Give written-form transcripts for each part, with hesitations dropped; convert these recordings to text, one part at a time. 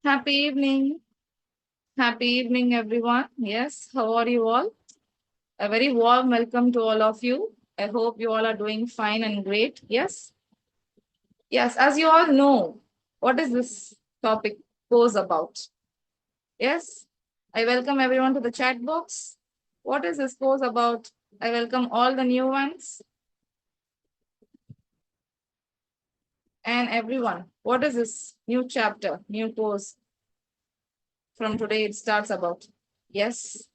Happy evening. Happy evening, everyone. Yes, how are you all? A very warm welcome to all of you. I hope you all are doing fine and great. Yes, yes, as you all know, what is this topic goes about? Yes, I welcome everyone to the chat box. What is this course about? I welcome all the new ones and everyone. What is this new chapter, new course from today? It starts about. Yes,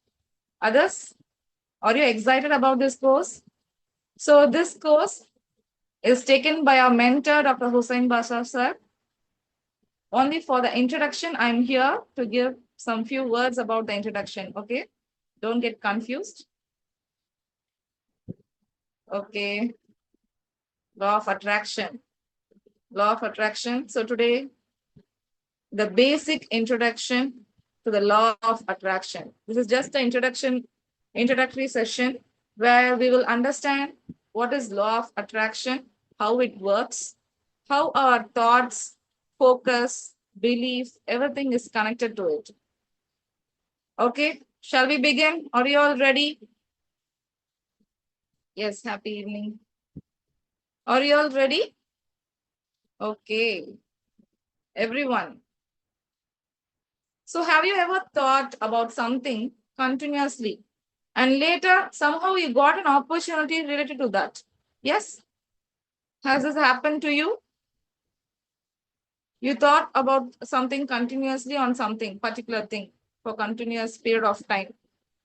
others, are you excited about this course? So this course is taken by our mentor, Dr. Hussain Basha sir. Only for the introduction, I'm here to give some few words about the introduction. Okay, don't get confused. Okay, law of attraction. Law of attraction. So today, the basic introduction to the law of attraction. This is just the introductory session where we will understand what is law of attraction, how it works, how our thoughts, focus, belief, everything is connected to it. Okay, shall we begin? Are you all ready? Yes, happy evening. Are you all ready? Okay, everyone. So have you ever thought about something continuously and later somehow you got an opportunity related to that? Yes, has this happened to you? You thought about something continuously on something, particular thing for continuous period of time.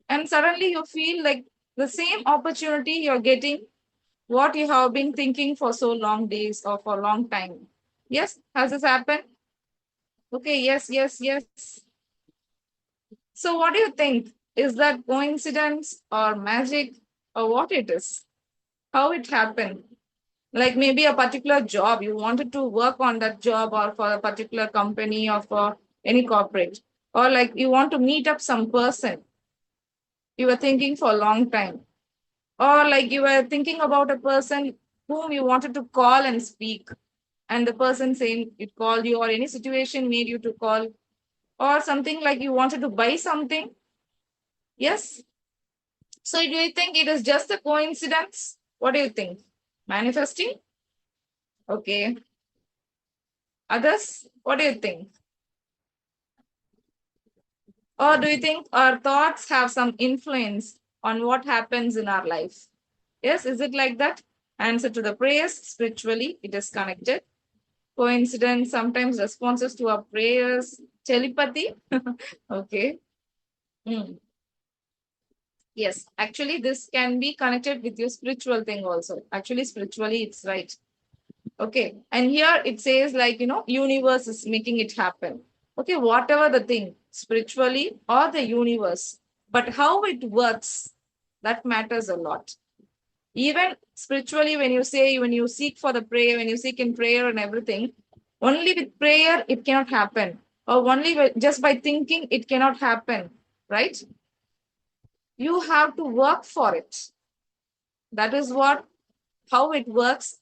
And suddenly you feel like the same opportunity you're getting what you have been thinking for so long days or for a long time. Yes, has this happened? Okay, yes, yes, yes. So what do you think? Is that coincidence or magic or what it is? How it happened? Like maybe a particular job, you wanted to work on that job or for a particular company or for any corporate. Or like you want to meet up some person you were thinking for a long time. Or like you were thinking about a person whom you wanted to call and speak. And the person saying it called you or any situation made you to call. Or something like you wanted to buy something. Yes. So do you think it is just a coincidence? What do you think? Manifesting? Okay. Others, what do you think? Or do you think our thoughts have some influence on what happens in our life? Yes, is it like that? Answer to the prayers, spiritually, it is connected. Coincidence, sometimes responses to our prayers, telepathy. Okay. Hmm. Yes, actually, this can be connected with your spiritual thing also. Actually, spiritually, it's right. Okay. And here it says like, universe is making it happen. Okay. Whatever the thing, spiritually or the universe, but how it works, that matters a lot. Even spiritually, when you say, when you seek for the prayer, when you seek in prayer and everything, only with prayer, it cannot happen. Or only just by thinking, it cannot happen. Right? You have to work for it. That is what, how it works.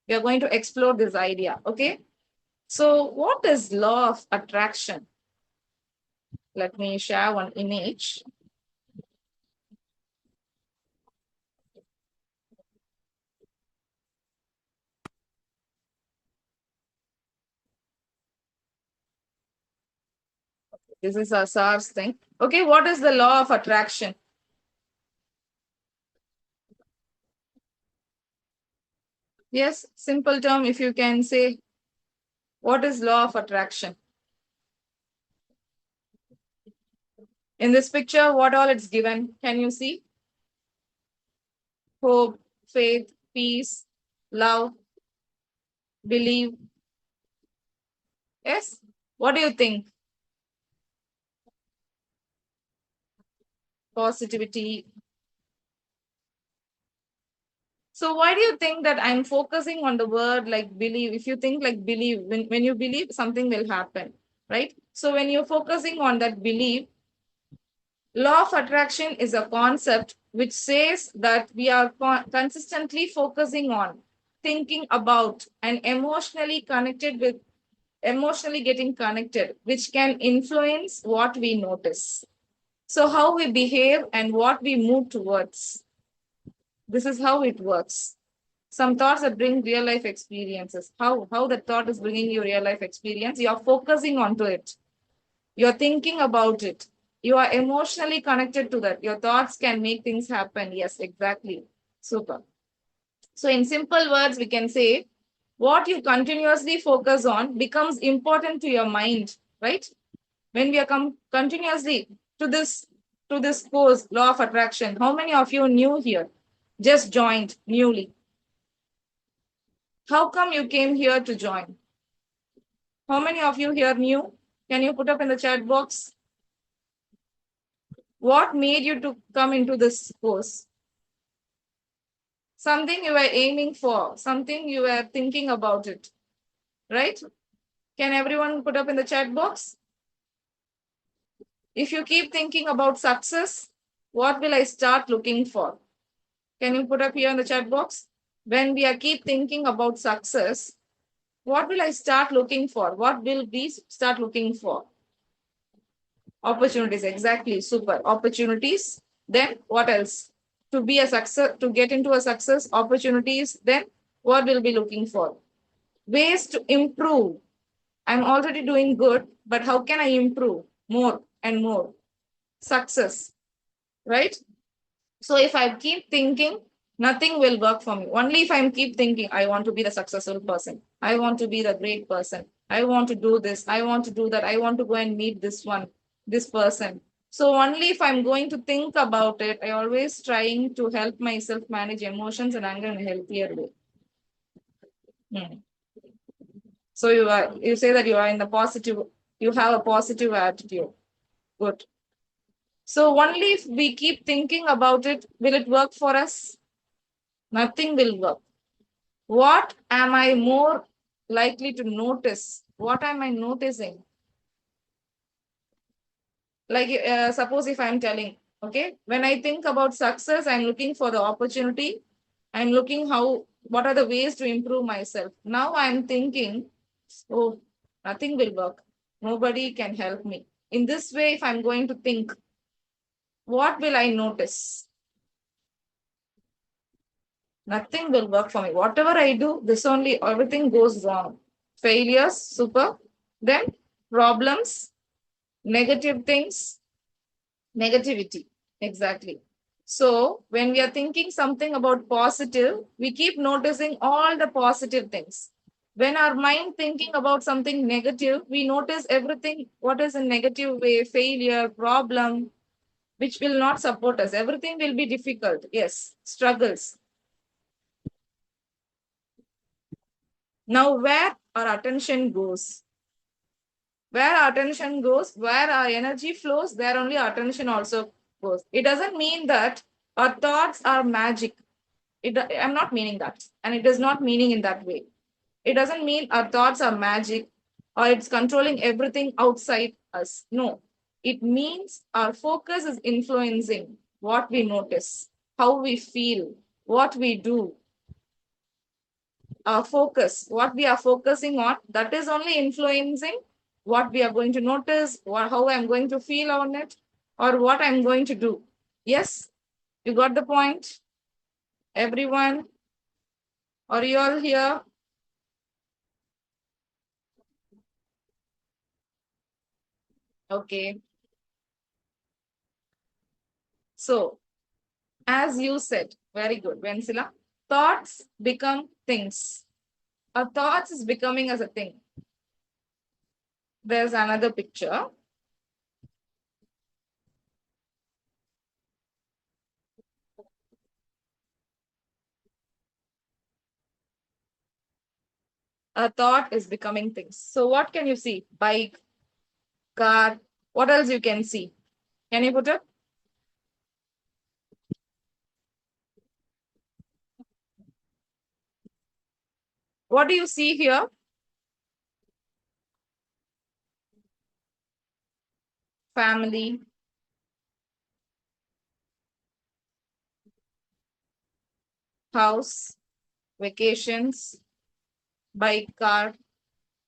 We are going to explore this idea. Okay. So, what is law of attraction? Let me share one image. This is a SARS thing. Okay, what is the law of attraction? Yes, simple term. If you can say, what is law of attraction? In this picture, what all it's given? Can you see? Hope, faith, peace, love, believe. Yes. What do you think? Positivity. So why do you think that I'm focusing on the word like believe? If you think like believe, when you believe, something will happen, right? So when you're focusing on that belief, law of attraction is a concept which says that we are consistently focusing on, thinking about, and emotionally connected with emotionally getting connected, which can influence what we notice. So, how we behave and what we move towards. This is how it works. Some thoughts that bring real life experiences. How the thought is bringing you real life experience. You're focusing onto it. You're thinking about it. You are emotionally connected to that. Your thoughts can make things happen. Yes, exactly. Super. So, in simple words, we can say what you continuously focus on becomes important to your mind, right? When we are continuously to this to this course, law of attraction, how many of you new here? Just joined newly. How come you came here to join? How many of you here new? Can you put up in the chat box? What made you to come into this course? Something you were aiming for, something you were thinking about it, right? Can everyone put up in the chat box? If you keep thinking about success, what will I start looking for? Can you put up here in the chat box? When we are keep thinking about success, what will I start looking for? What will we start looking for? Opportunities, exactly. Super. Opportunities. Then what else? To be a success, to get into a success, opportunities. Then what will be looking for? Ways to improve. I'm already doing good, but how can I improve more and more? Success, right? So if I keep thinking, nothing will work for me. Only if I keep thinking, I want to be the successful person. I want to be the great person. I want to do this. I want to do that. I want to go and meet this one, this person. So only if I'm going to think about it, I always trying to help myself manage emotions and anger in a healthier way. Hmm. So you say that you are in the positive, you have a positive attitude. Good. So only if we keep thinking about it, will it work for us? Nothing will work. What am I more likely to notice? What am I noticing? Like, suppose if I'm telling, okay, when I think about success, I'm looking for the opportunity. I'm looking what are the ways to improve myself. Now I'm thinking, oh, nothing will work. Nobody can help me. In this way, if I'm going to think, what will I notice? Nothing will work for me. Whatever I do, this only, everything goes wrong. Failures, super. Then problems, negative things, negativity. Exactly. So when we are thinking something about positive, we keep noticing all the positive things. When our mind thinking about something negative, we notice everything what is in negative way, failure, problem, which will not support us. Everything will be difficult. Yes, struggles. Now, where our attention goes, where our attention goes, where our energy flows, there only our attention also goes. It doesn't mean that our thoughts are magic. I'm not meaning that. And it is not meaning in that way. It doesn't mean our thoughts are magic or it's controlling everything outside us. No, it means our focus is influencing what we notice, how we feel, what we do, focus, what we are focusing on, that is only influencing what we are going to notice, or how I'm going to feel on it, or what I'm going to do. Yes, you got the point, everyone? Are you all here? Okay. So, as you said, very good, Vensila, thoughts become things. A thoughts is becoming as a thing. There's another picture. A thought is becoming things. So, what can you see? Bike, car, what else you can see? Can you put up? What do you see here? Family, house, vacations, bike, car.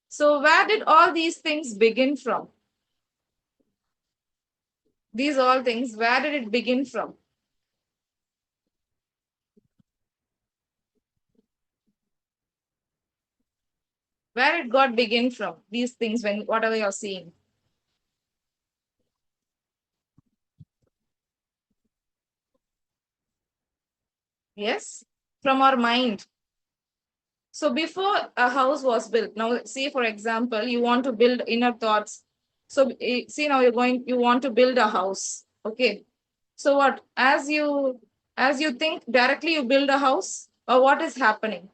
So where did all these things begin from? These all things, where did it begin from? Where it got begin from? These things, when whatever you're seeing. Yes, from our mind. So before a house was built, now see, for example, you want to build inner thoughts. So see, now you want to build a house. Okay. So what? As you think directly, you build a house, or what is happening?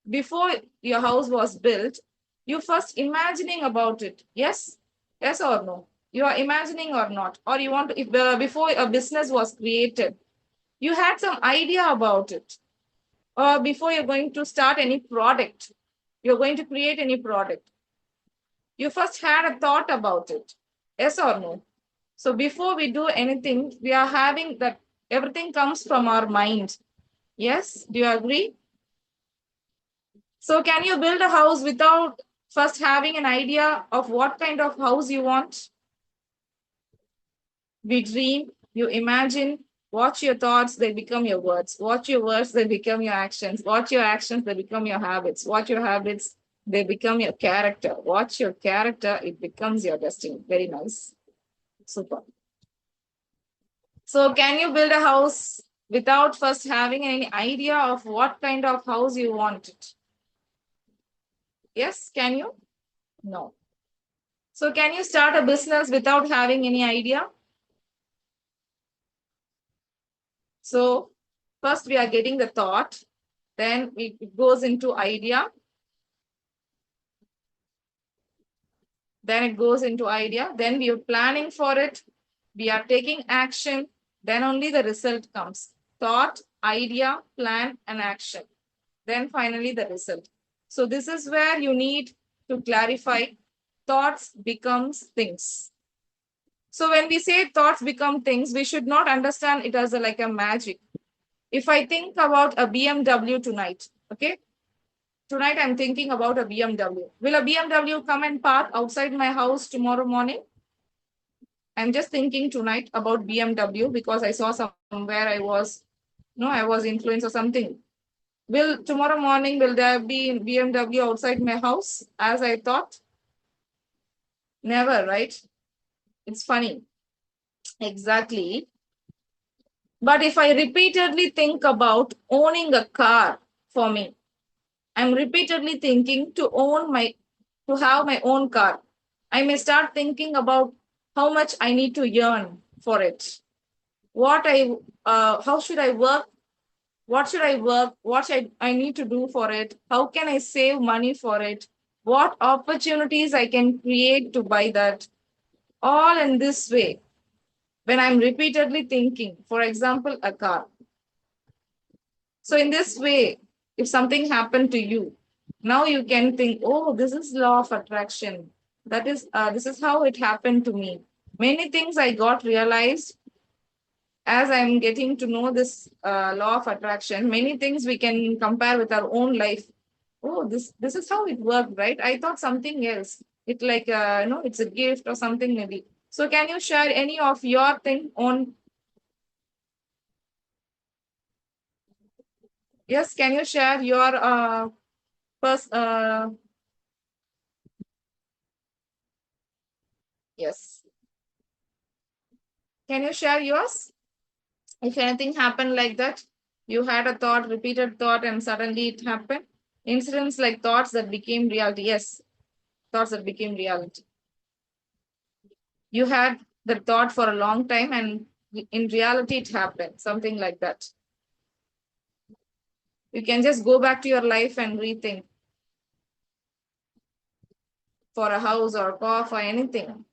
Before your house was built, you first imagining about it. Yes? Yes or no? You are imagining or not? Or you want to, if before a business was created, you had some idea about it. Or before you're going to start any product, you're going to create any product, you first had a thought about it. Yes or no? So before we do anything, we are having that everything comes from our mind. Yes? Do you agree? So can you build a house without first having an idea of what kind of house you want? We dream, you imagine, watch your thoughts, they become your words. Watch your words, they become your actions. Watch your actions, they become your habits. Watch your habits, they become your character. Watch your character, it becomes your destiny. Very nice. Super. So can you build a house without first having any idea of what kind of house you want it? Yes, can you? No. So can you start a business without having any idea? So first we are getting the thought, then it goes into idea, then we are planning for it, we are taking action, then only the result comes. Thought, idea, plan, and action. Then finally the result. So this is where you need to clarify thoughts becomes things. So when we say thoughts become things, we should not understand it as like a magic. If I think about a BMW tonight, okay? Tonight I'm thinking about a BMW. Will a BMW come and park outside my house tomorrow morning? I'm just thinking tonight about BMW because I saw somewhere I was, no, I was influenced or something. Will tomorrow morning, will there be BMW outside my house as I thought? Never, right? It's funny. Exactly. But if I repeatedly think about owning a car for me, I'm repeatedly thinking to have my own car. I may start thinking about how much I need to earn for it. How should I work? What should I work? What should I need to do for it? How can I save money for it? What opportunities I can create to buy that? All in this way. When I'm repeatedly thinking, for example, a car. So in this way, if something happened to you, now you can think, oh, this is law of attraction. This is how it happened to me. Many things I got realized as I'm getting to know this law of attraction. Many things we can compare with our own life. Oh, this is how it worked, right? I thought something else. It like it's a gift or something maybe. So can you share any of your thing on? Yes, can you share your first? Yes. Can you share yours? If anything happened like that, you had a thought, repeated thought, and suddenly it happened. Incidents like thoughts that became reality. Yes, thoughts that became reality. You had the thought for a long time, and in reality, it happened. Something like that. You can just go back to your life and rethink for a house or a car for anything.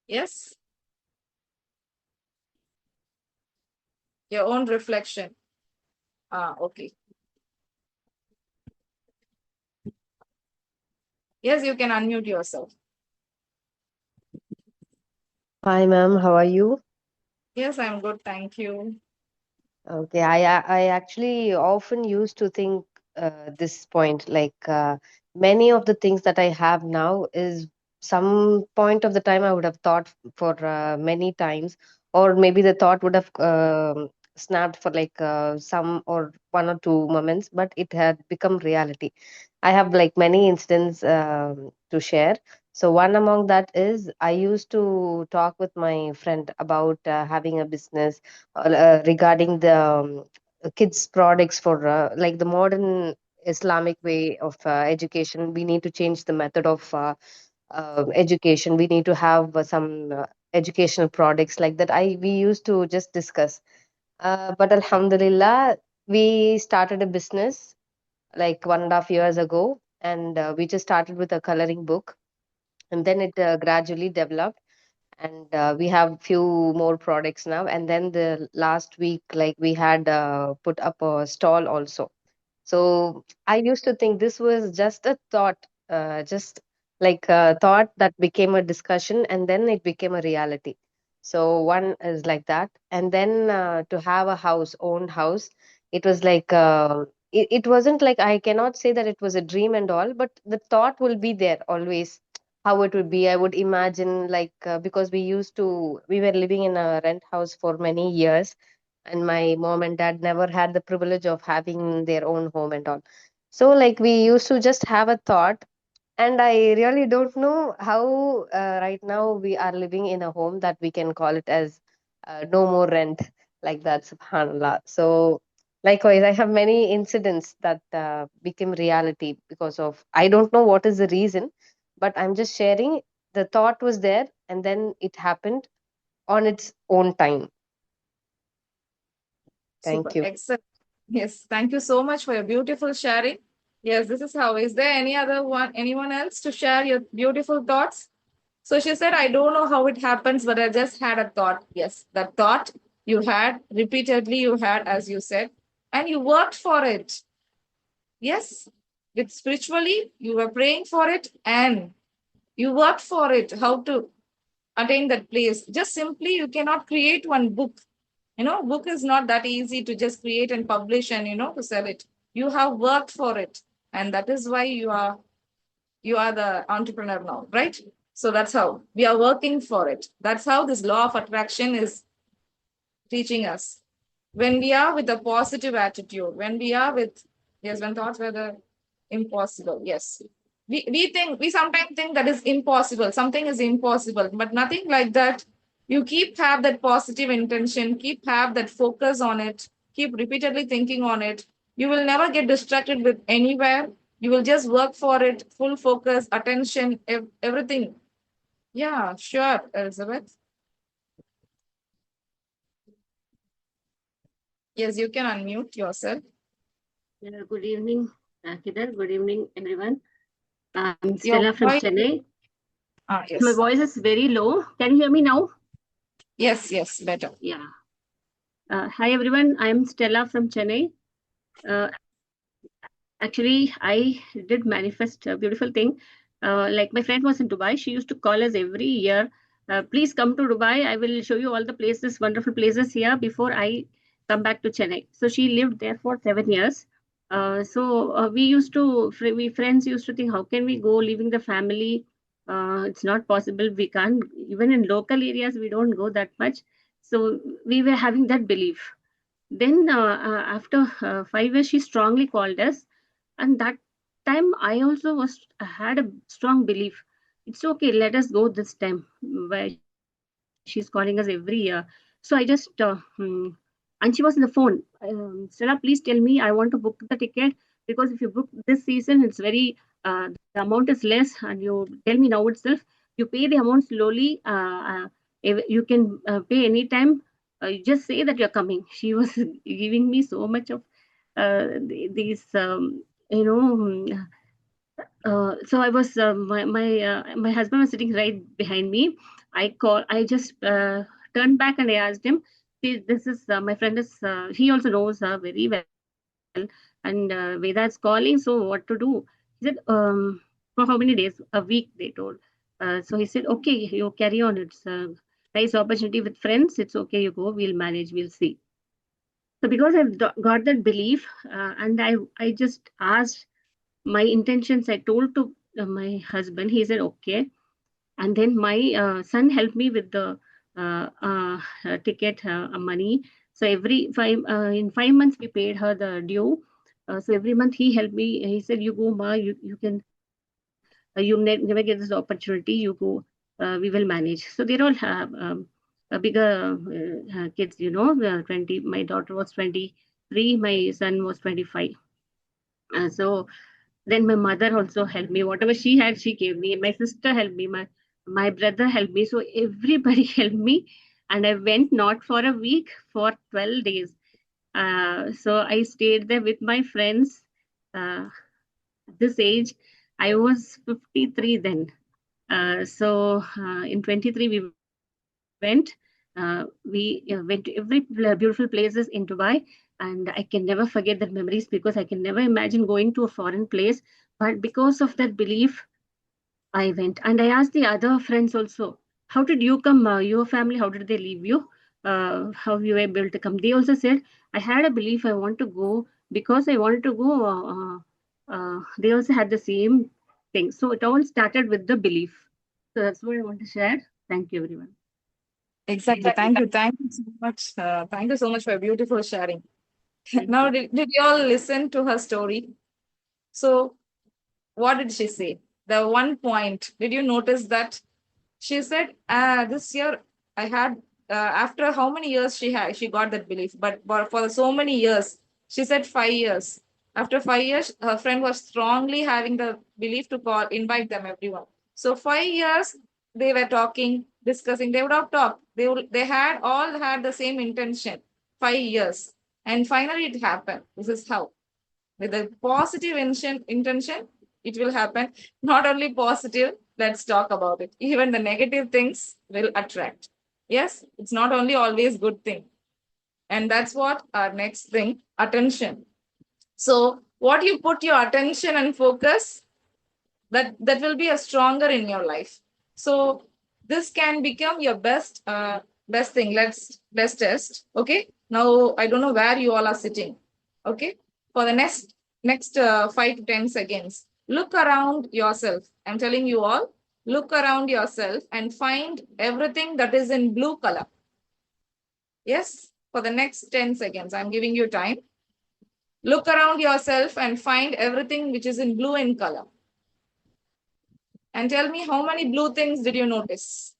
Yes, your own reflection. Ah, okay. Yes, you can unmute yourself. Hi, ma'am. How are you? Yes, I'm good. Thank you. Okay, I actually often used to think this point, like many of the things that I have now is some point of the time I would have thought for many times, or maybe the thought would have snapped for like some or one or two moments, but it had become reality. I have like many incidents to share. So one among that is I used to talk with my friend about having a business regarding the kids products for like the modern Islamic way of education. We need to change the method of education. We need to have some educational products like that. I We used to just discuss, but alhamdulillah, we started a business like 1.5 years ago, and we just started with a coloring book, and then it gradually developed, and we have few more products now. And then the last week, like, we had put up a stall also. So I used to think this was just a thought, just like a thought that became a discussion, and then it became a reality. So one is like that, and then to have a house, owned house, it was like it wasn't like, I cannot say that it was a dream and all, but the thought will be there always. How it would be, I would imagine, like because we were living in a rent house for many years, and my mom and dad never had the privilege of having their own home and all. So like we used to just have a thought, and I really don't know how right now we are living in a home that we can call it as no more rent, like that, subhanallah. So likewise, I have many incidents that became reality because of, I don't know what is the reason, but I'm just sharing. The thought was there, and then it happened on its own time. Super. Thank you. Excellent. Yes. Thank you so much for your beautiful sharing. Yes, this is how. Is there any other one, anyone else to share your beautiful thoughts? So she said, I don't know how it happens, but I just had a thought. Yes, that thought you had repeatedly, you had, as you said, and you worked for it. Yes, with spiritually, you were praying for it and you worked for it. How to attain that place? Just simply, you cannot create one book. Book is not that easy to just create and publish and to sell it. You have worked for it, and that is why you are the entrepreneur now, right? So that's how we are working for it. That's how this law of attraction is teaching us. When we are with a positive attitude, when we are with, yes, when thoughts were the impossible, yes. We sometimes think that is impossible. Something is impossible, but nothing like that. You keep have that positive intention, keep have that focus on it, keep repeatedly thinking on it. You will never get distracted with anywhere. You will just work for it, full focus, attention, everything. Yeah, sure, Elizabeth. Yes, you can unmute yourself. Good evening, Kidar. Good evening, everyone. I'm Your Stella from voice. Chennai. My Yes. voice is very low. Can you hear me now? Yes, yes, better. Yeah. Hi, everyone. I'm Stella from Chennai. Actually, I did manifest a beautiful thing. Like my friend was in Dubai. She used to call us every year. Please come to Dubai. I will show you all the places, wonderful places here before I come back to Chennai. So she lived there for 7 years. We used to, we friends used to think, how can we go leaving the family? It's not possible. We can't, even in local areas, we don't go that much. So we were having that belief. Then after 5 years, she strongly called us, and that time I also was had a strong belief. It's okay, let us go this time. Where she's calling us every year. So I just and she was in the phone. Stella, please tell me. I want to book the ticket because if you book this season, it's very the amount is less, and you tell me now itself. You pay the amount slowly. You can pay anytime. You just say that you're coming. She was giving me so much of these you know so I was my husband was sitting right behind me. I just turned back and I asked him, see, this is my friend is he also knows her very well, and Veda is calling, so what to do? He said, for how many days? A week, they told. So he said, okay, you carry on. It's nice opportunity with friends. It's okay, you go, we'll manage, we'll see. So because I've got that belief, and I just asked my intentions. I told to my husband. He said okay, and then my son helped me with the ticket money. So every five in 5 months we paid her the due. So every month he helped me. He said, "You go, ma. You can. You never get this opportunity. You go. We will manage." So they all have a bigger kids. 20. My daughter was 23. My son was 25. So then my mother also helped me. Whatever she had, she gave me. My sister helped me. My brother helped me. So everybody helped me, and I went not for a week, for 12 days. So I stayed there with my friends. Uh, at this age, I was 53 then. So in 23 we went. We went to every beautiful places in Dubai, and I can never forget that memories, because I can never imagine going to a foreign place. But because of that belief, I went, and I asked the other friends also, "How did you come? Your family, how did they leave you? How you were able to come?" They also said, "I had a belief. I want to go because I wanted to go." They also had the same thing. So it all started with the belief. So that's what I want to share. Thank you, everyone. Exactly. Thank you. Thank you so much. Thank you so much for your beautiful sharing. Thank Now, you. did you all listen to her story? So, what did she say? The one point, did you notice that? She said, this year I had, after how many years she got that belief, but for so many years, she said 5 years. After 5 years, her friend was strongly having the belief to invite them, everyone. So 5 years, they were talking, discussing, they would have talked. They had all had the same intention, 5 years. And finally it happened. This is how. With a positive intention, it will happen. Not only positive, let's talk about it. Even the negative things will attract. Yes, it's not only always good thing. And that's what our next thing, attention. So what you put your attention and focus, that will be a stronger in your life. So this can become your best thing. Let's test. Okay, now I don't know where you all are sitting. Okay, for the next 5 to 10 seconds, look around yourself. I'm telling you all, look around yourself and find everything that is in blue color. Yes, for the next 10 seconds, I'm giving you time. Look around yourself and find everything which is in blue in color. And tell me, how many blue things did you notice?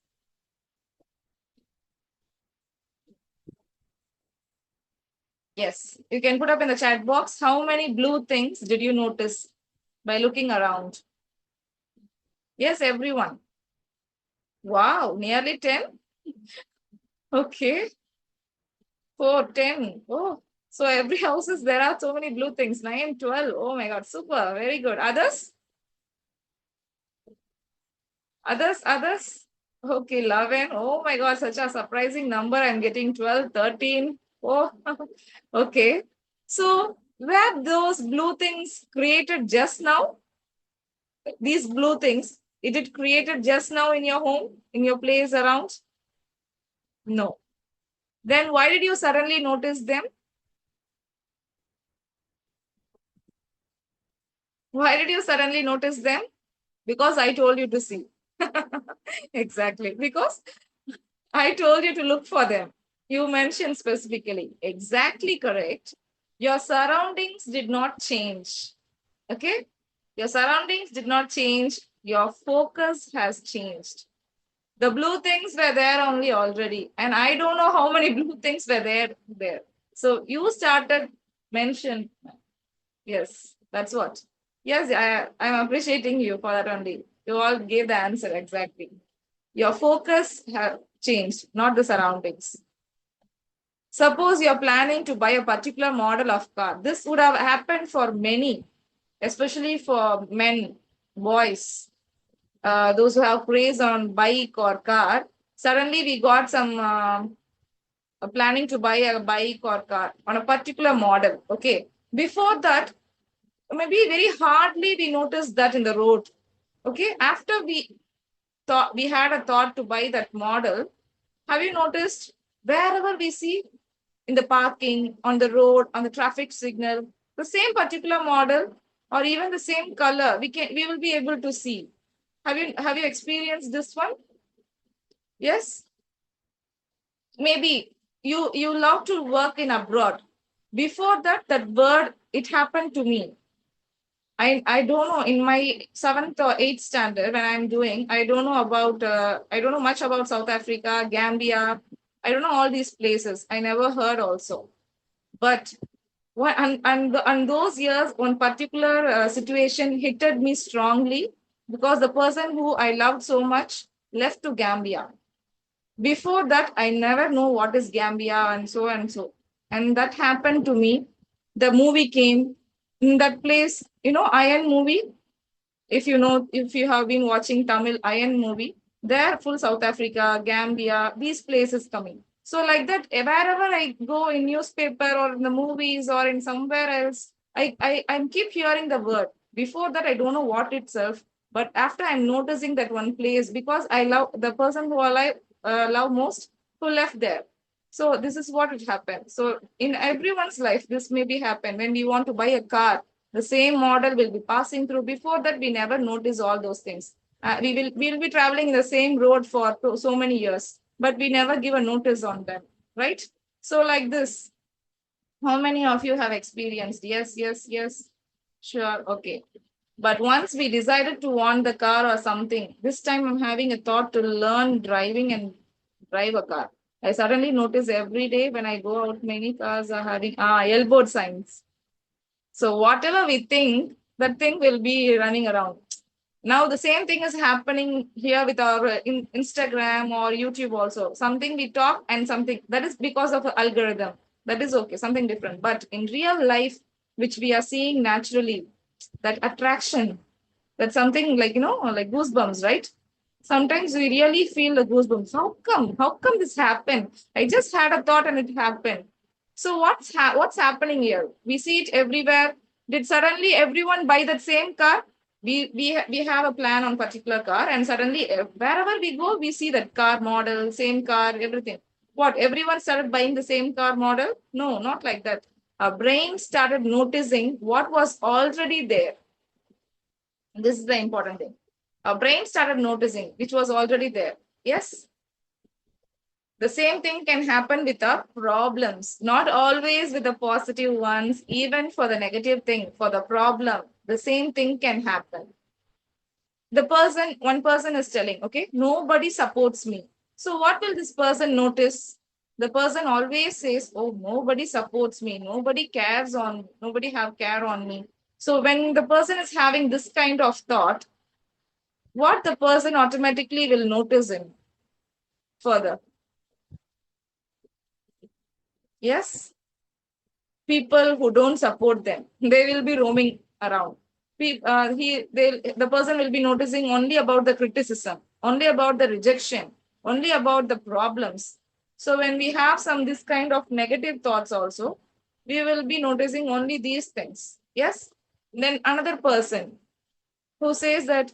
Yes, you can put up in the chat box, how many blue things did you notice by looking around? Yes, everyone. Wow, nearly 10. Okay, 4, 10. Oh, so every house is there are so many blue things. 9, 12. Oh my God, super, very good. Others? Others? Okay, 11. Oh my God, such a surprising number. I'm getting 12, 13. Oh, okay. So, were those blue things created just now? These blue things, is it created just now in your home, in your place around? No. Then why did you suddenly notice them? Why did you suddenly notice them? Because I told you to see. Exactly. Because I told you to look for them. You mentioned specifically. Exactly correct. Your surroundings did not change. Okay? Your surroundings did not change. Your focus has changed. The blue things were there only already. And I don't know how many blue things were there. So you started mention. Yes, that's what. Yes, I'm appreciating you for that only. You all gave the answer exactly. Your focus have changed, not the surroundings. Suppose you're planning to buy a particular model of car. This would have happened for many, especially for men, boys, those who have craze on bike or car. Suddenly we got some planning to buy a bike or car on a particular model. Okay. Before that, maybe very hardly we noticed that in the road. Okay. After we thought we had a thought to buy that model, Have you noticed wherever we see in the parking, on the road, on the traffic signal, the same particular model or even the same color, we will be able to see. Have you experienced this one? Yes? Maybe you love to work in abroad. Before that, that word, it happened to me. I don't know, in my seventh or eighth standard when I'm doing, I don't know much about South Africa, Gambia. I don't know all these places. I never heard also. But and those years, one particular situation hit me strongly because the person who I loved so much left to Gambia. Before that, I never know what is Gambia and so and so. And that happened to me. The movie came in that place, Iron movie. If you have been watching Tamil Iron movie, they're full South Africa, Gambia, these places coming. So like that, wherever I go in newspaper or in the movies or in somewhere else, I keep hearing the word. Before that, I don't know what itself, but after I'm noticing that one place because I love the person who I love most who left there. So this is what it happened. So in everyone's life, this may be happen when we want to buy a car, the same model will be passing through. Before that, we never notice all those things. We will be traveling in the same road for so many years, but we never give a notice on them, right? So like this, how many of you have experienced? Yes, yes, yes. Sure. Okay. But once we decided to want the car or something, this time I'm having a thought to learn driving and drive a car. I suddenly notice every day when I go out, many cars are having elbowed signs. So whatever we think, that thing will be running around. Now the same thing is happening here with our Instagram or YouTube also. Something we talk and something that is because of an algorithm. That is okay, something different. But in real life, which we are seeing naturally, that attraction, that's something like, like goosebumps, right? Sometimes we really feel the goosebumps. How come? How come this happened? I just had a thought and it happened. So what's happening here? We see it everywhere. Did suddenly everyone buy that same car? We have a plan on particular car, and suddenly wherever we go, we see that car model, same car, everything. What? Everyone started buying the same car model? No, not like that. Our brain started noticing what was already there. This is the important thing. Our brain started noticing which was already there. Yes, the same thing can happen with our problems, not always with the positive ones, even for the negative thing, for the problem, the same thing can happen. One person is telling, okay, nobody supports me. So what will this person notice? The person always says, oh, nobody supports me, nobody have care on me. So when the person is having this kind of thought, what the person automatically will notice him further. Yes, people who don't support them, they will be roaming around. The person will be noticing only about the criticism, only about the rejection, only about the problems. So when we have some this kind of negative thoughts also, we will be noticing only these things. Yes. Then another person who says that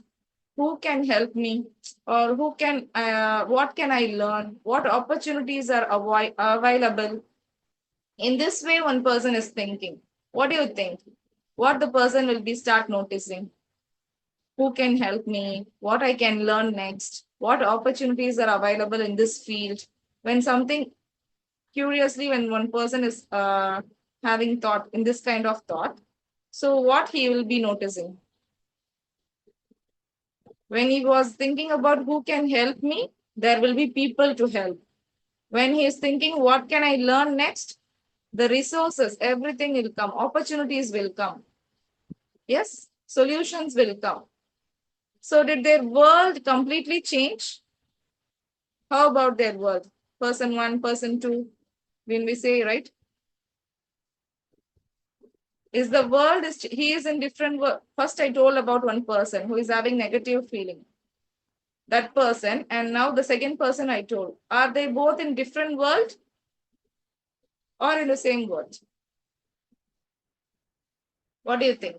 who can help me or what can I learn, what opportunities are available. In this way one person is thinking. What do you think? What the person will be start noticing? Who can help me? What I can learn next? What opportunities are available in this field? When something curiously, when one person is having thought in this kind of thought, so what he will be noticing? When he was thinking about who can help me, there will be people to help. When he is thinking, what can I learn next? The resources, everything will come, opportunities will come. Yes, solutions will come. So, did their world completely change? How about their world? Person one, person two, when we say, right? Is the world is he is in different world. First, I told about one person who is having negative feeling. That person, and now the second person I told. Are they both in different world or in the same world? What do you think?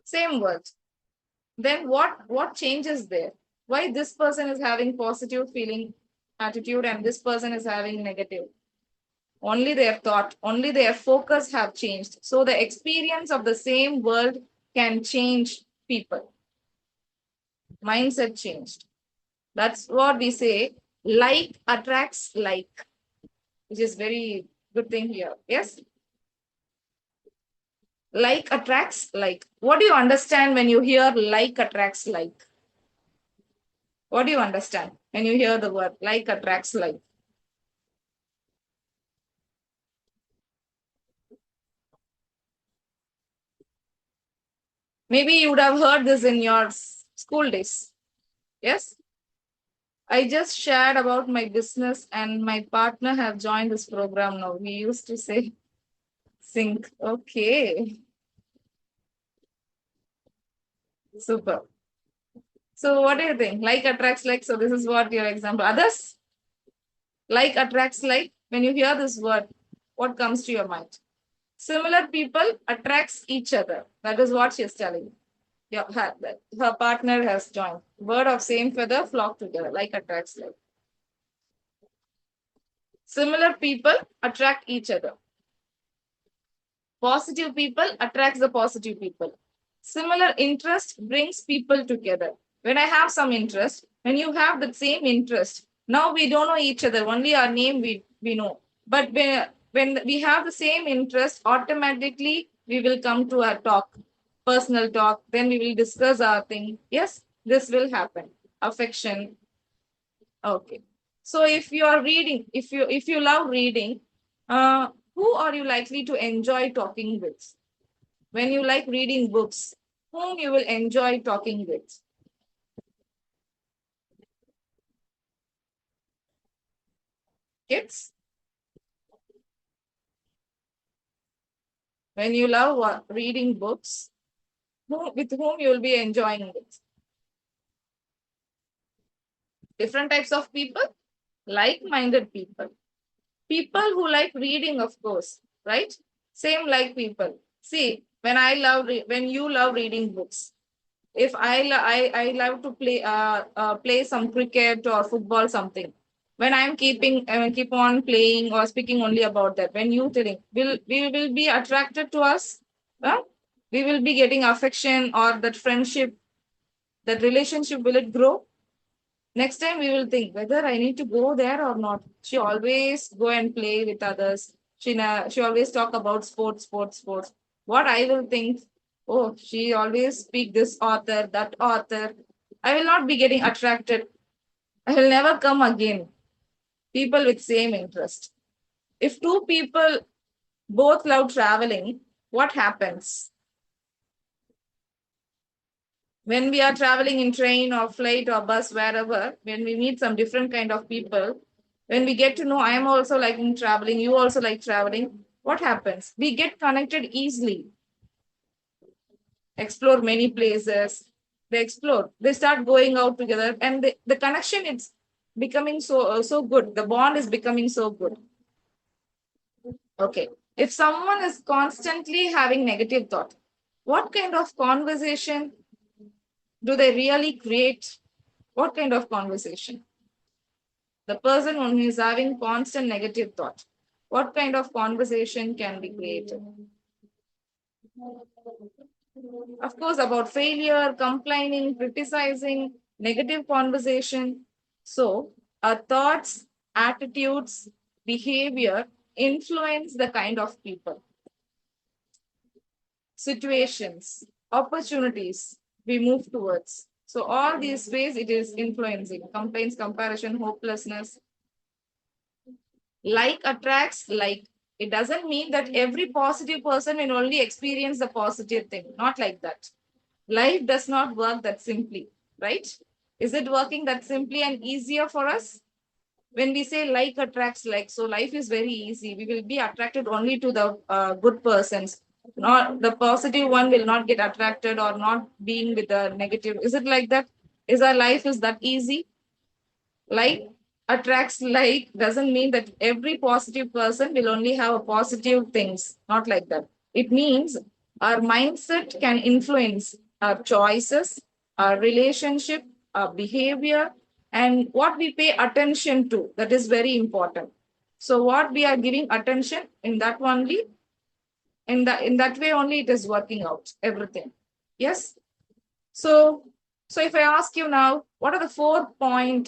Same world. Then what changes there? Why this person is having positive feeling, attitude, and this person is having negative? Only their thought, only their focus have changed. So the experience of the same world can change people. Mindset changed. That's what we say. Like attracts like, which is very good thing here. Yes. Like attracts like. What do you understand when you hear like attracts like? What do you understand when you hear the word like attracts like? Maybe you would have heard this in your school days. Yes. I just shared about my business and my partner have joined this program now. We used to say sync. Okay. Super. So what do you think? Like attracts like. So this is what your example. Others? Like attracts like. When you hear this word, what comes to your mind? Similar people attracts each other. That is what she is telling. Yeah, her partner has joined. Bird of same feather flock together. Like attracts like. Similar people attract each other. Positive people attracts the positive people. Similar interest brings people together. When I have some interest, when you have the same interest, now we don't know each other, only our name we know. But when we have the same interest, automatically we will come to our talk, personal talk, then we will discuss our thing. Yes, this will happen. Affection. Okay. So if you are reading, if you love reading, who are you likely to enjoy talking with? When you like reading books, whom you will enjoy talking with? Kids. When you love reading books, with whom you will be enjoying it? Different types of people, like-minded people. People who like reading, of course, right? Same like people. See, when you love reading books, if I love to play some cricket or football something, when I'm keep on playing or speaking only about that, when you telling will we will be attracted to us, huh? We will be getting affection or that friendship, that relationship, will it grow? Next time we will think whether I need to go there or not. She always go and play with others. She always talk about sports. What I will think, oh, she always speak this author, that author. I will not be getting attracted. I will never come again. People with same interest. If two people both love traveling, what happens? When we are traveling in train or flight or bus, wherever, when we meet some different kind of people, when we get to know I am also liking traveling, you also like traveling, what happens? We get connected easily, explore many places. They explore, they start going out together, and the connection is becoming so good. The bond is becoming so good. Okay. If someone is constantly having negative thought, what kind of conversation do they really create? What kind of conversation? The person who is having constant negative thought, what kind of conversation can be created? Of course, about failure, complaining, criticizing, negative conversation. So, our thoughts, attitudes, behavior influence the kind of people, situations, opportunities we move towards. So, all these ways it is influencing complaints, comparison, hopelessness. Like attracts like. It doesn't mean that every positive person will only experience the positive thing. Not like that. Life does not work that simply, right? Is it working that simply and easier for us? When we say like attracts like, so life is very easy. We will be attracted only to the good persons. Not the positive one will not get attracted or not being with the negative. Is it like that? Is our life is that easy? Like attracts like doesn't mean that every positive person will only have a positive things. Not like that. It means our mindset can influence our choices, our relationship, our behavior, and what we pay attention to. That is very important. So what we are giving attention, in that only, in that way only it is working out everything. Yes. So if I ask you now, what are the 4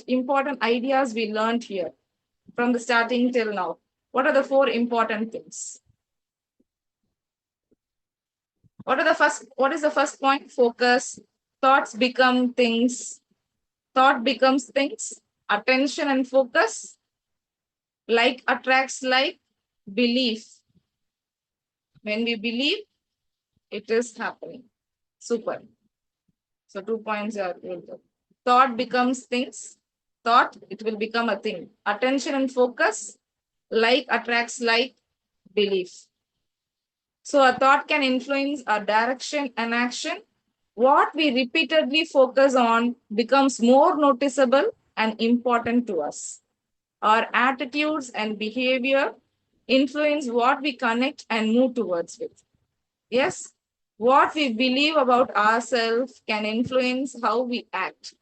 important ideas we learned here from the starting till now? What are the 4 important things? What is the first point? Focus. Thoughts become things. Thought becomes things. Attention and focus. Like attracts like. Belief. When we believe, it is happening. Super. So 2 points are good. Thought becomes things. Thought, it will become a thing. Attention and focus. Like attracts like. Belief. So a thought can influence our direction and action. What we repeatedly focus on becomes more noticeable and important to us. Our attitudes and behavior influence what we connect and move towards with. Yes, what we believe about ourselves can influence how we act.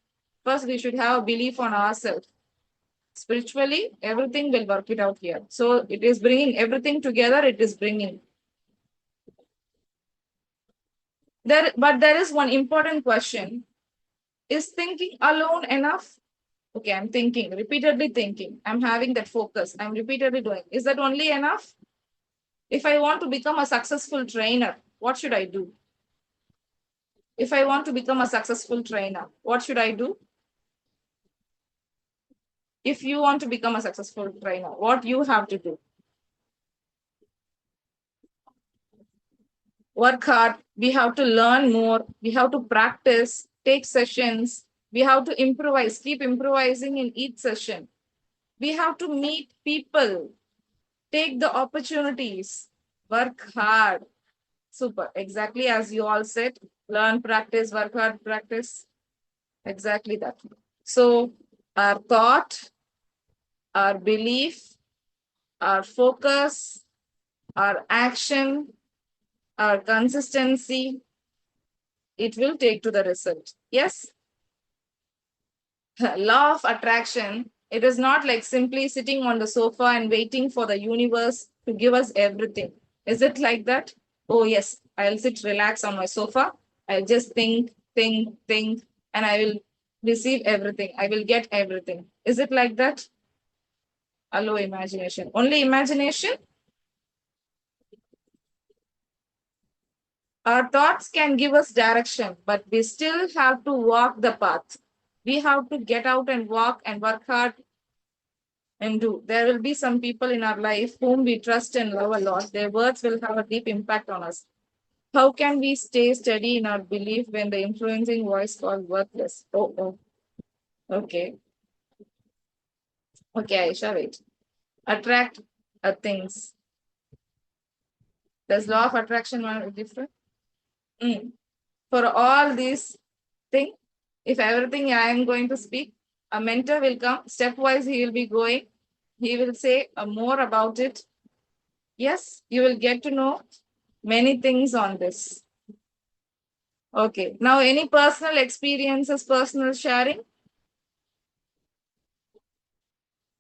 First, we should have a belief on ourselves. Spiritually, everything will work it out here. So it is bringing everything together, it is bringing. But there is one important question. Is thinking alone enough? Okay, I'm thinking, repeatedly thinking. I'm having that focus. I'm repeatedly doing. Is that only enough? If I want to become a successful trainer, what should I do? If I want to become a successful trainer, what should I do? If you want to become a successful trainer, what you have to do? Work hard. We have to learn more. We have to practice, take sessions. We have to improvise, keep improvising in each session. We have to meet people, take the opportunities, work hard. Super. Exactly as you all said, learn, practice, work hard, practice. Exactly that. So our thought, our belief, our focus, our action, our consistency, it will take to the result. Yes. Law of attraction, it is not like simply sitting on the sofa and waiting for the universe to give us everything. Is it like that? Oh, yes, I'll sit relax on my sofa. I'll just think, and I will receive everything. I will get everything. Is it like that? Allow imagination. Only imagination? Our thoughts can give us direction, but we still have to walk the path. We have to get out and walk and work hard and do. There will be some people in our life whom we trust and love a lot. Their words will have a deep impact on us. How can we stay steady in our belief when the influencing voice called worthless? Oh, okay. Okay, Aisha, wait. Attract things. Does law of attraction one different? For all these things, if everything I am going to speak, a mentor will come, stepwise he will be going. He will say more about it. Yes, you will get to know many things on this. Okay, now any personal experiences, personal sharing?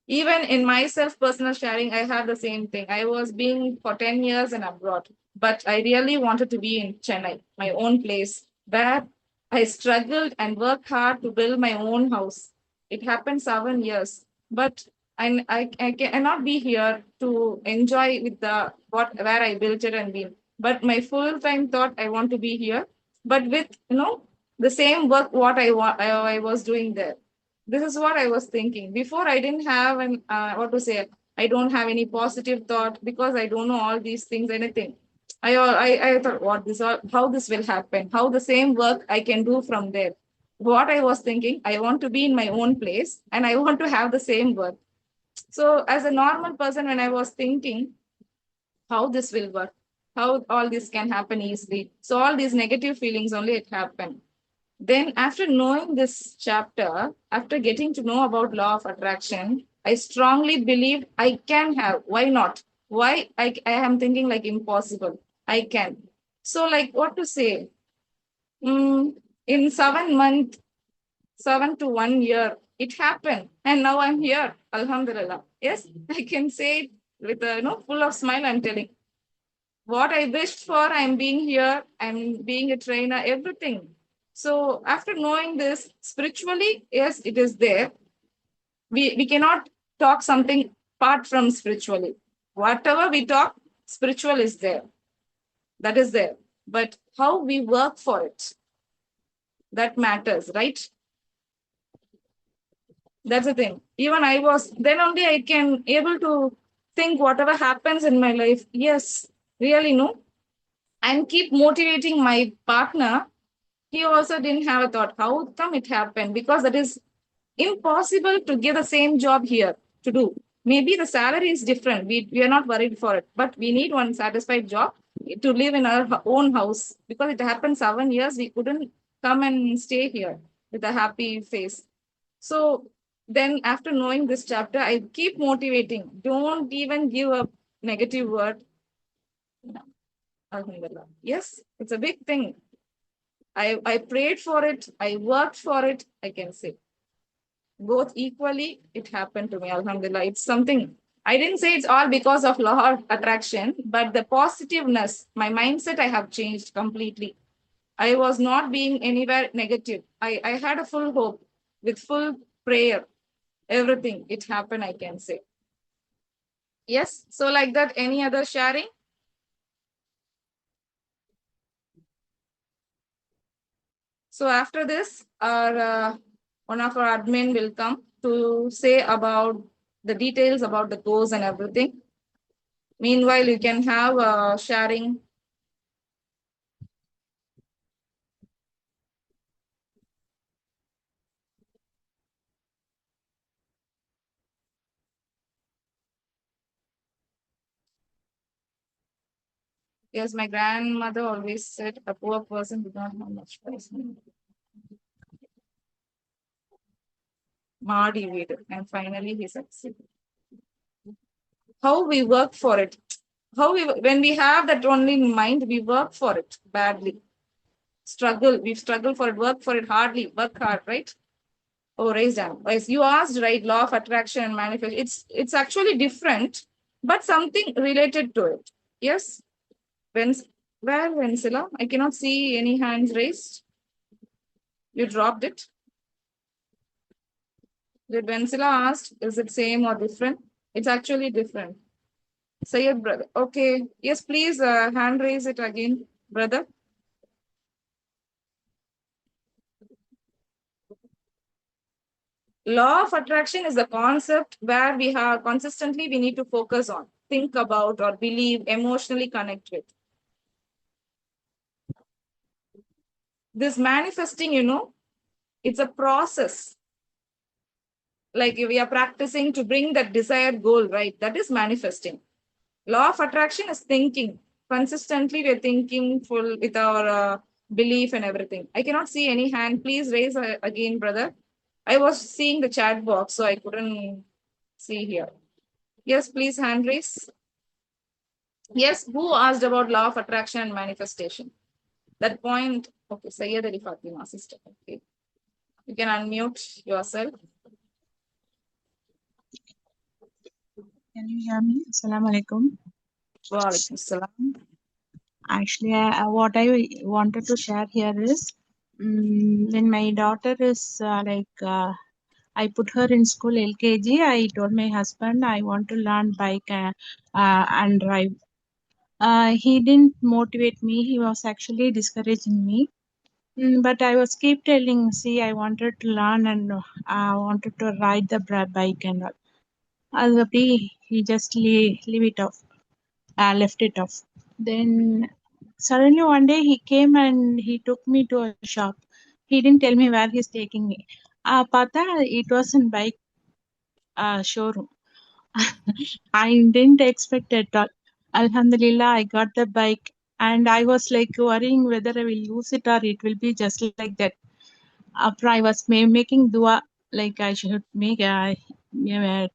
Even in myself, personal sharing, I have the same thing. I was being for 10 years and abroad, but I really wanted to be in Chennai, my own place, where I struggled and worked hard to build my own house. It happened 7 years, but I cannot be here to enjoy with the what where I built it and been. But my full time thought I want to be here, but with the same work what I was doing there. This is what I was thinking. Before I didn't have an what to say. I don't have any positive thought because I don't know all these things, anything. I thought what this all how this will happen, how the same work I can do from there. What I was thinking, I want to be in my own place and I want to have the same work. So as a normal person, when I was thinking how this will work, how all this can happen easily. So all these negative feelings only it happened. Then, after knowing this chapter, after getting to know about law of attraction, I strongly believe I can have. Why not? Why I am thinking like impossible. I can. So, like what to say? In 7 months, 7 to 1 year. It happened, and now I'm here. Alhamdulillah. Yes, I can say it with a full of smile. I'm telling what I wished for. I'm being here. I'm being a trainer. Everything. So after knowing this spiritually, yes, it is there. We cannot talk something apart from spiritually. Whatever we talk, spiritual is there. That is there. But how we work for it, that matters, right? That's the thing. Even I was then only I can able to think whatever happens in my life. Yes, really no. And keep motivating my partner. He also didn't have a thought. How come it happened? Because that is impossible to get the same job here to do. Maybe the salary is different. We are not worried for it, but we need one satisfied job to live in our own house. Because it happened 7 years, we couldn't come and stay here with a happy face. So then after knowing this chapter, I keep motivating. Don't even give a negative word. Alhamdulillah. Yes, it's a big thing. I prayed for it. I worked for it. I can say both equally. It happened to me. Alhamdulillah. It's something. I didn't say it's all because of law of attraction, but the positiveness, my mindset, I have changed completely. I was not being anywhere negative. I had a full hope with full prayer. Everything. It happened, I can say. Yes. So like that, any other sharing? So after this, our one of our admin will come to say about the details about the course and everything. Meanwhile, you can have sharing. Yes, my grandmother always said a poor person did not have much price. Mardi Vedu. And finally he succeeded. How we work for it. When we have that only in mind, we work for it badly. We struggle for it, work for it hardly, work hard, right? Oh, raise down. As you asked, right? Law of attraction and manifest. It's actually different, but something related to it. Yes. When where Vensila? I cannot see any hands raised. You dropped it. Did Vensila asked, is it same or different? It's actually different. Sayed brother. Okay. Yes, please hand raise it again, brother. Law of attraction is a concept where we have consistently we need to focus on, think about or believe, emotionally connect with. This manifesting, it's a process. Like we are practicing to bring that desired goal, right? That is manifesting. Law of attraction is thinking. Consistently, we're thinking full with our belief and everything. I cannot see any hand. Please raise again, brother. I was seeing the chat box, so I couldn't see here. Yes, please hand raise. Yes, who asked about law of attraction and manifestation? That point. Okay, Sayyid Ali Fatima, sister. Okay. You can unmute yourself. Can you hear me? Assalamu alaikum. Wa alaikum salam. Actually, what I wanted to share here is when my daughter is I put her in school LKG, I told my husband I want to learn bike and drive. He didn't motivate me. He was actually discouraging me. But I was keep telling, see, I wanted to learn and I wanted to ride the bike and all. He just leave it off. Left it off. Then suddenly one day he came and he took me to a shop. He didn't tell me where he's taking me. Pata, it was in bike showroom. I didn't expect at all. Alhamdulillah, I got the bike and I was like worrying whether I will use it or it will be just like that. After I was making dua, like I should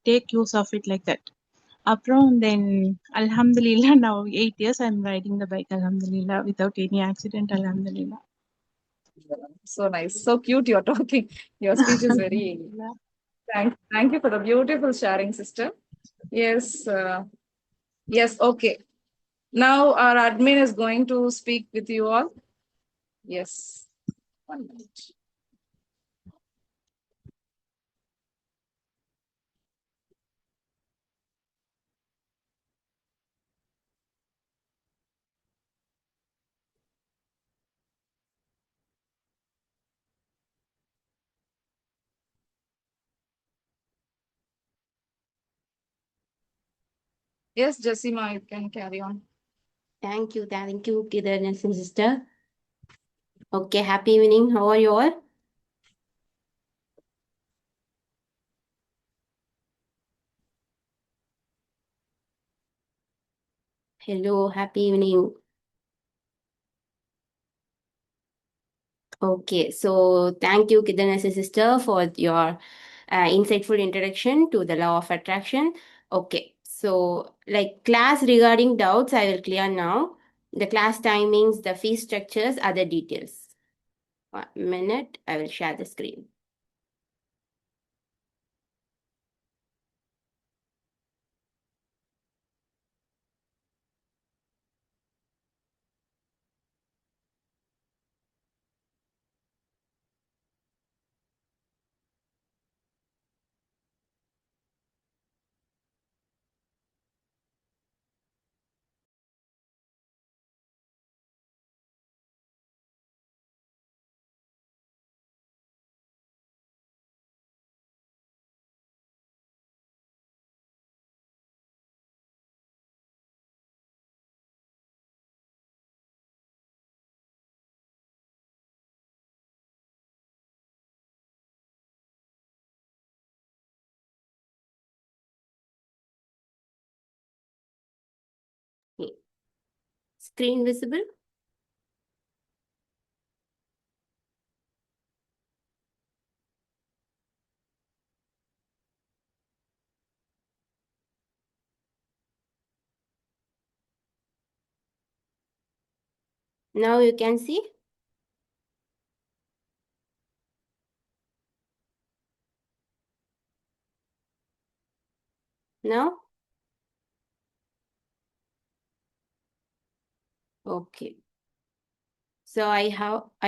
take use of it like that. Then Alhamdulillah, now 8 years I'm riding the bike, Alhamdulillah, without any accident, Alhamdulillah. So nice. So cute you're talking. Your speech is very thank you for the beautiful sharing, sister. Yes, yes, okay. Now our admin is going to speak with you all. Yes. 1 minute. Yes, Jessima, you can carry on. Thank you, Kiran and sister. Okay, happy evening. How are you all? Hello, happy evening. Okay, so thank you, Kiran and sister, for your insightful introduction to the law of attraction. Okay, so like class regarding doubts, I will clear now. The class timings, the fee structures, other details. 1 minute, I will share the screen. Okay. Screen visible? Now you can see? Now? Okay. So I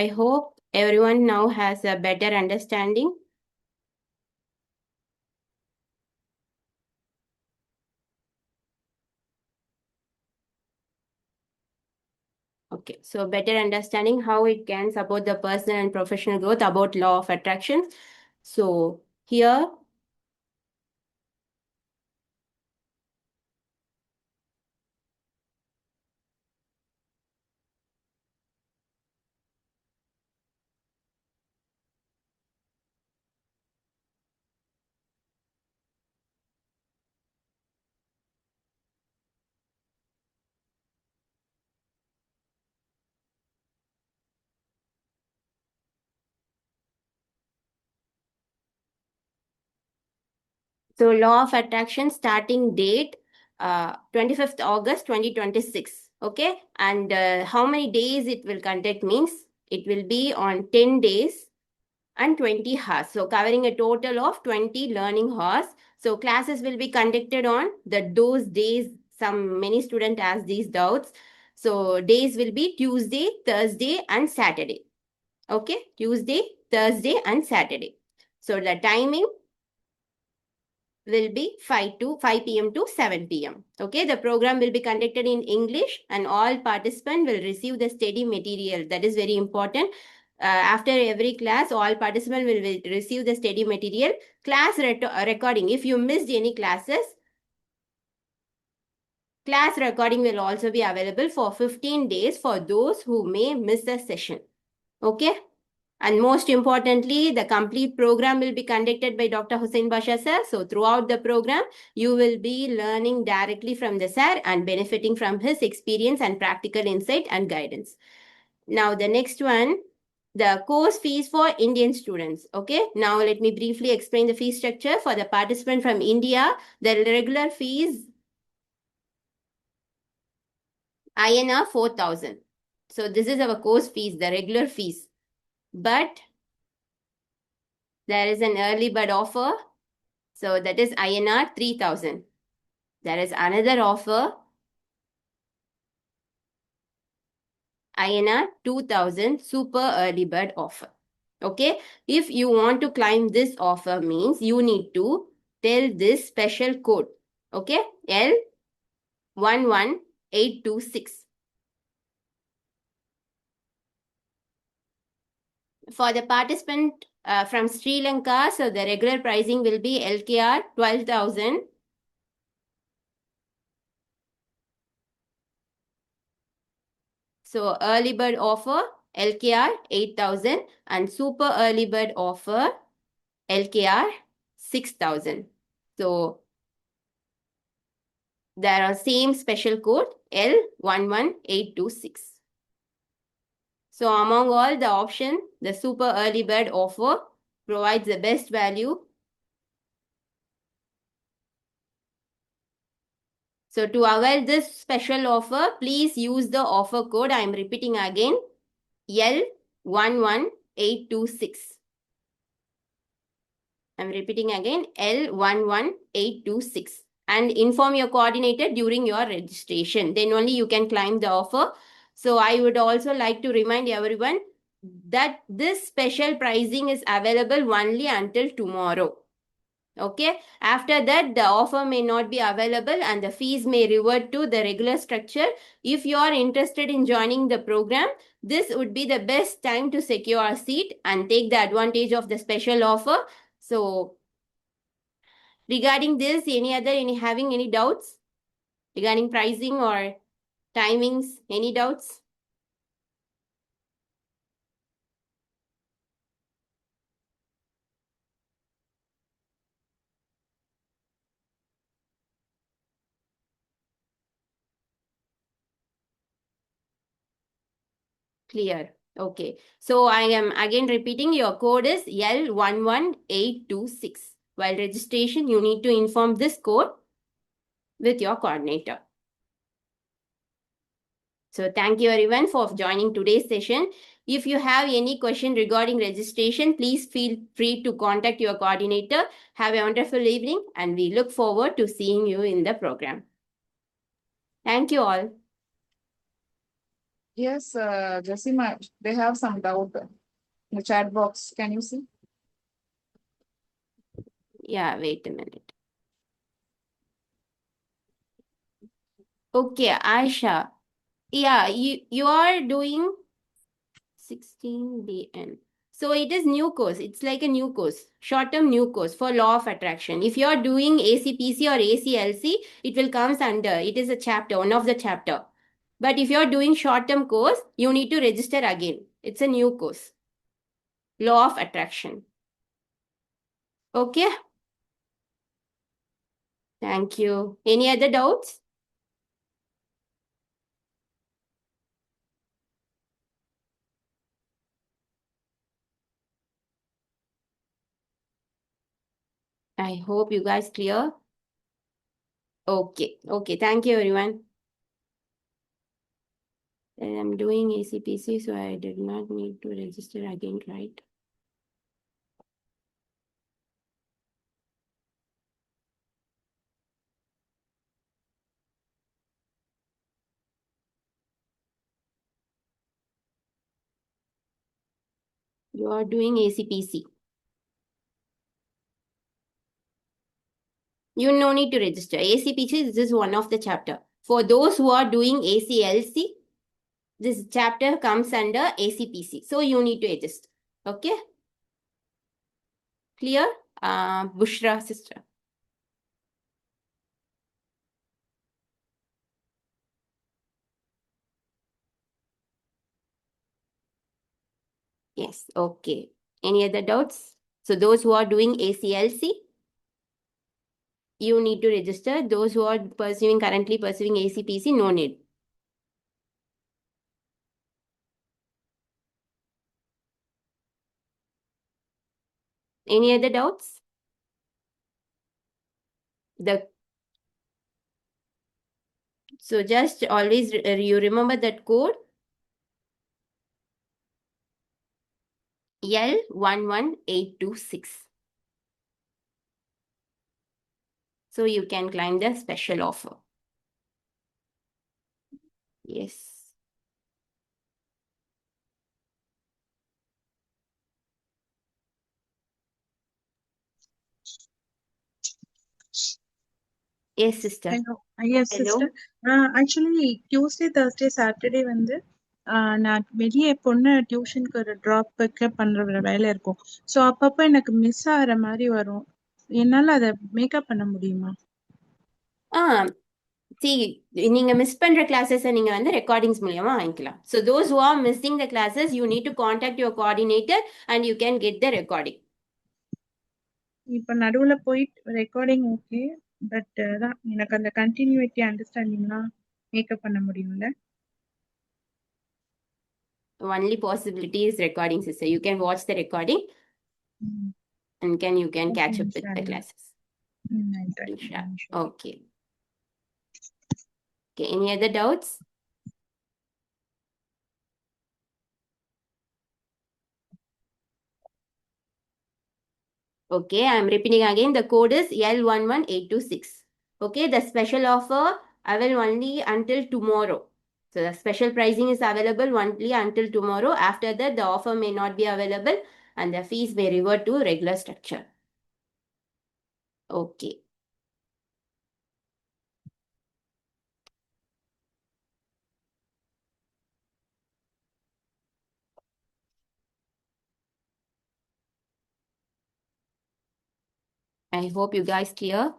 hope everyone now has a better understanding. Okay, so better understanding how it can support the personal and professional growth about law of attraction. So here, so law of attraction starting date 25th August 2026. Okay, and how many days it will conduct means it will be on 10 days and 20 hours. So covering a total of 20 learning hours. So classes will be conducted on those days. Many students ask these doubts. So days will be Tuesday, Thursday, and Saturday. Okay, Tuesday, Thursday, and Saturday. So the timing will be 5 p.m. to 7 p.m. Okay, the program will be conducted in English and all participants will receive the study material. That is very important. After every class, all participants will receive the study material. Class recording. If you missed any classes, class recording will also be available for 15 days for those who may miss a session. Okay. And most importantly, the complete program will be conducted by Dr. Hussein Basha sir. So throughout the program, you will be learning directly from the sir and benefiting from his experience and practical insight and guidance. Now the next one, the course fees for Indian students. Okay. Now let me briefly explain the fee structure for the participant from India. The regular fees INR 4,000. So this is our course fees, the regular fees. but there is an early bird offer. So that is INR 3,000. There is another offer, INR 2,000 super early bird offer. Okay, if you want to claim this offer means you need to tell this special code. Okay, L11826. For the participant from Sri Lanka, so the regular pricing will be LKR 12,000. So early bird offer LKR 8,000 and super early bird offer LKR 6,000. So there are same special code L11826. So among all the option, the super early bird offer provides the best value. So to avail this special offer, please use the offer code. I am repeating again, L11826. I'm repeating again, L11826. And inform your coordinator during your registration. Then only you can claim the offer. So I would also like to remind everyone that this special pricing is available only until tomorrow. Okay, after that the offer may not be available and the fees may revert to the regular structure. If you are interested in joining the program, this would be the best time to secure a seat and take the advantage of the special offer. So regarding this, having any doubts regarding pricing or timings? Any doubts? Clear. Okay. So I am again repeating, your code is L11826. While registration, you need to inform this code with your coordinator. So thank you everyone for joining today's session. If you have any question regarding registration, please feel free to contact your coordinator. Have a wonderful evening and we look forward to seeing you in the program. Thank you all. Yes, Jessima, they have some doubt in the chat box. Can you see? Yeah, wait a minute. Okay, Aisha. Yeah, you are doing 16 DN. So it is new course. It's like a new course, short-term new course for law of attraction. If you are doing ACPC or ACLC, it will comes under. It is a chapter, one of the chapter. But if you are doing short-term course, you need to register again. It's a new course. Law of attraction. Okay. Thank you. Any other doubts? I hope you guys clear. Okay. Okay. Thank you, everyone. I'm doing ACPC, so I did not need to register again, right? You are doing ACPC. You no need to register. ACPC is just one of the chapter. For those who are doing ACLC, this chapter comes under ACPC. So you need to register. Okay? Clear? Bushra sister. Yes, okay. Any other doubts? So those who are doing ACLC, you need to register. Those who are currently pursuing ACPC, no need. Any other doubts? So just always you remember that code. L11826. So you can claim the special offer. Yes. Yes, sister. Hello. Yes, Hello. sister. Actually, Tuesday, Thursday, Saturday வந்து நான் வெளியே பொண்ணு டியூஷனுக்கு ஒரு drop pickup பண்ற வேலை இருக்கும். So அப்பப்போ எனக்கு மிஸ் ஆகிற மாதிரி வரும். என்னால அதை மேக்கப் பண்ண முடியுமா? See, நீங்க மிஸ் பண்ற கிளாஸஸ் நீங்க வந்து ரெக்கார்டிங்ஸ் மூலியமா வாங்கிக்கலாம். So those who are missing the classes, you need to contact your coordinator and you can get the recording. இப்போ நடுவுல போயிட்டு ரெக்கார்டிங் ஓகே, பட் தான் எனக்கு அந்த கண்டினியூட்டி அண்டர்ஸ்டாண்டிங்லாம் மேக்கப் பண்ண முடியும்ல? Only possibility is recording, sister. You can watch the recording and you can Okay, catch up with the inshallah. classes. I'll try. Inshallah. Okay. Okay, any other doubts? Okay, I'm repeating again. The code is L11826. Okay, the special offer available only until tomorrow. So the special pricing is available only until tomorrow. After that, the offer may not be available and the fees may revert to regular structure. Okay. I hope you guys clear.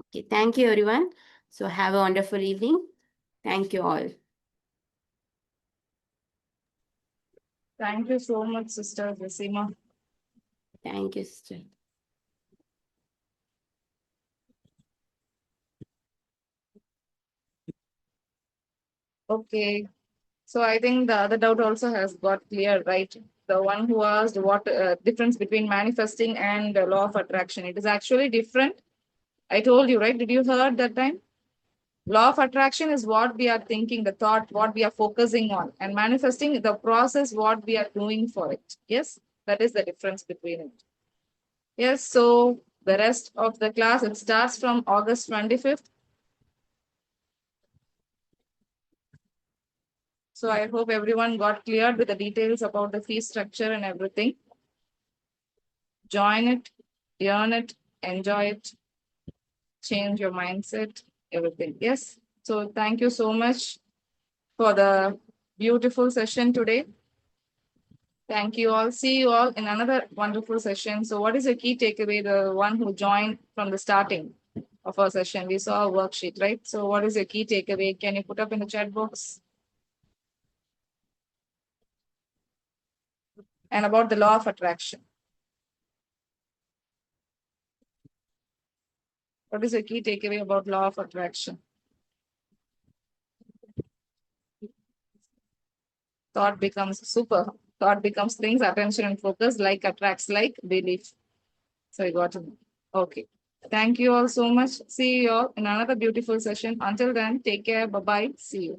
Okay, thank you everyone. So have a wonderful evening. Thank you all. Thank you so much, Sister Jasima. Thank you, sister. Okay. So I think the other doubt also has got clear, right? The one who asked what difference between manifesting and the law of attraction. It is actually different. I told you, right? Did you heard that time? Law of attraction is what we are thinking, the thought, what we are focusing on, and manifesting the process, what we are doing for it. Yes, that is the difference between it. Yes, so the rest of the class, it starts from August 25th. So I hope everyone got cleared with the details about the fee structure and everything. Join it, learn it, enjoy it, change your mindset, everything. Yes. So thank you so much for the beautiful session today. Thank you all. See you all in another wonderful session. So what is your key takeaway? The one who joined from the starting of our session, we saw a worksheet, right? So what is your key takeaway? Can you put up in the chat box? And about the law of attraction. What is your key takeaway about law of attraction? Thought becomes super. Thought becomes things, attention and focus, like attracts like belief. So I got it. Okay. Thank you all so much. See you all in another beautiful session. Until then, take care. Bye-bye. See you.